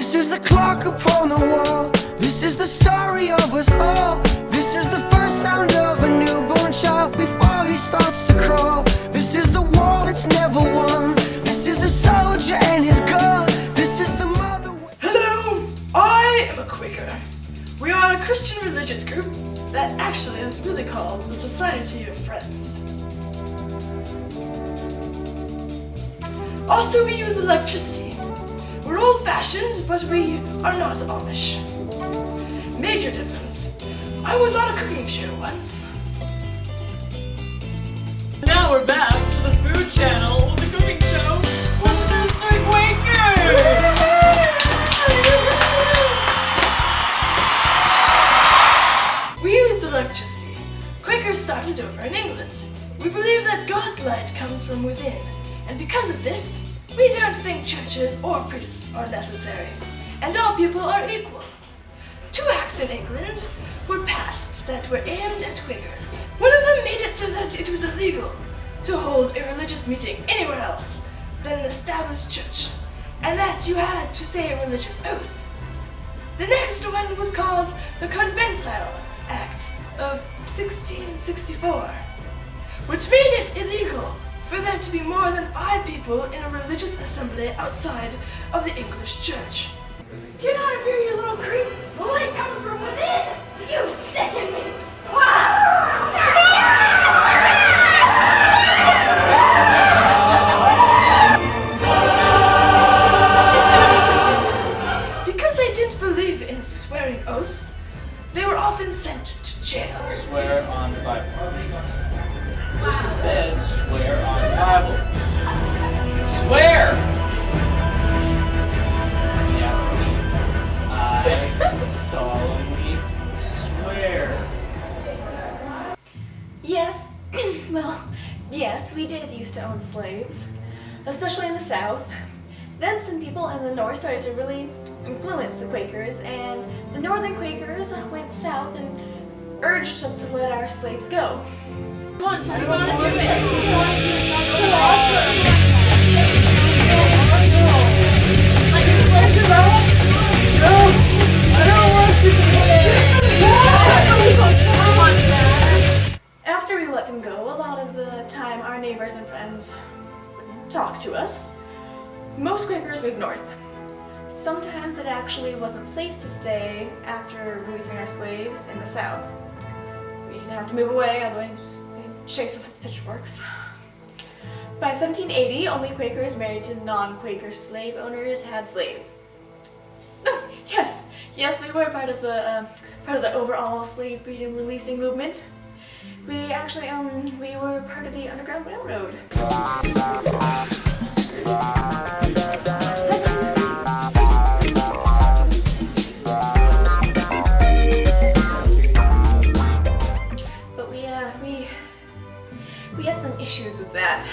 This is the clock upon the wall. This is the story of us all. This is the first sound of a newborn child before he starts to crawl. This is the war that's never won. This is a soldier and his gun. This is the mother. Hello, I am a Quaker. We are a Christian religious group that actually is really called the Society of Friends. Also, we use electricity. We're old-fashioned, but we are not Amish. Major difference. I was on a cooking show once. Now we're back to the food channel with the cooking show with Mr. Quakers! We used electricity. Quakers started over in England. We believe that God's light comes from within, and because of this, we don't think churches or priests are necessary, and all people are equal. 2 acts in England were passed that were aimed at Quakers. One of them made it so that it was illegal to hold a religious meeting anywhere else than an established church, and that you had to say a religious oath. The next one was called the Conventional Act of 1664, which made it illegal for there to be more than 5 people in a religious assembly outside of the English church. Get out of here, you little creep! The light comes from within! You sicken me! Because they didn't believe in swearing oaths, they were often sent to jail. Swear on the Bible. He said swear on the Bible. Swear! I solemnly swear. Yes, well, yes, we did used to own slaves, especially in the South. Then some people in the North started to really influence the Quakers, and the Northern Quakers went south and urged us to let our slaves go. We want to do After we let them go, a lot of the time our neighbors and friends wouldn't talk to us. Most Quakers moved north. Sometimes it actually wasn't safe to stay after releasing our slaves in the South. We'd have to move away, otherwise they'd chase us with pitchforks. By 1780, only Quakers married to non-Quaker slave owners had slaves. Oh, yes, we were part of the overall slave breeding releasing movement. We actually, we were part of the Underground Railroad. But we had some issues with that.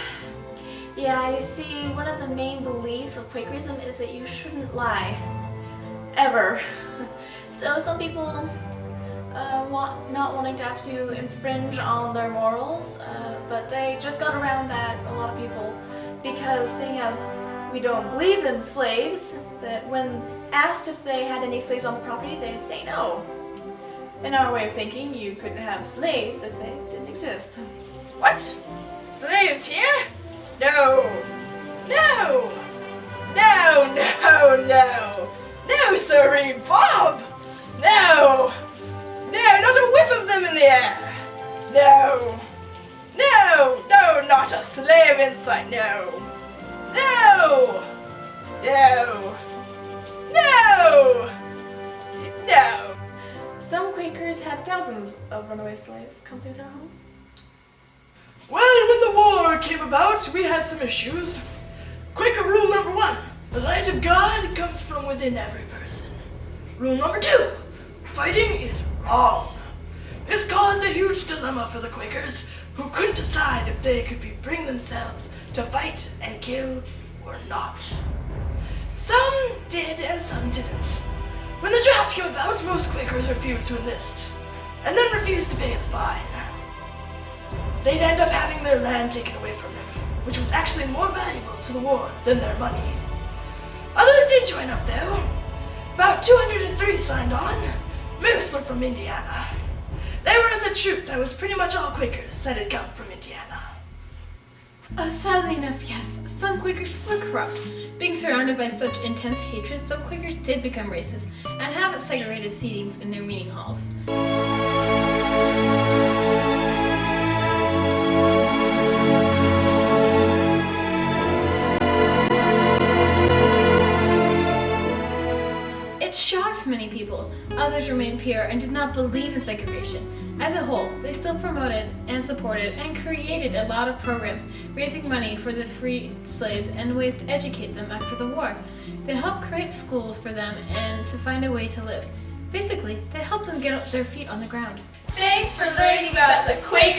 Yeah, you see, one of the main beliefs of Quakerism is that you shouldn't lie. Ever. So some people not wanting to have to infringe on their morals, but they just got around that, a lot of people, because seeing as we don't believe in slaves, that when asked if they had any slaves on the property, they'd say no. In our way of thinking, you couldn't have slaves if they didn't exist. What? Slaves here? No! No! No, no, no! No, sirree, Bob! No! No, not a whiff of them in the air! No! No! No, not a slave in sight, no! No! No! No! No! Some Quakers had thousands of runaway slaves come through their home. Well, when the war came about, we had some issues. Quaker rule number 1, the light of God comes from within every person. Rule number 2, fighting is wrong. This caused a huge dilemma for the Quakers, who couldn't decide if they could bring themselves to fight and kill or not. Some did and some didn't. When the draft came about, most Quakers refused to enlist, and then refused to pay the fine. They'd end up having their land taken away from them, which was actually more valuable to the war than their money. Others did join up though, About 203 signed on. Most were from Indiana. They were as a troop that was pretty much all Quakers that had come from Indiana. Sadly enough, yes, some Quakers were corrupt. Being surrounded by such intense hatred, some Quakers did become racist and have segregated seatings in their meeting halls. It shocked many people. Others remained pure and did not believe in segregation. As a whole, they still promoted and supported and created a lot of programs raising money for the freed slaves and ways to educate them after the war. They helped create schools for them and to find a way to live. Basically, they helped them get their feet on the ground. Thanks for learning about the Quakers.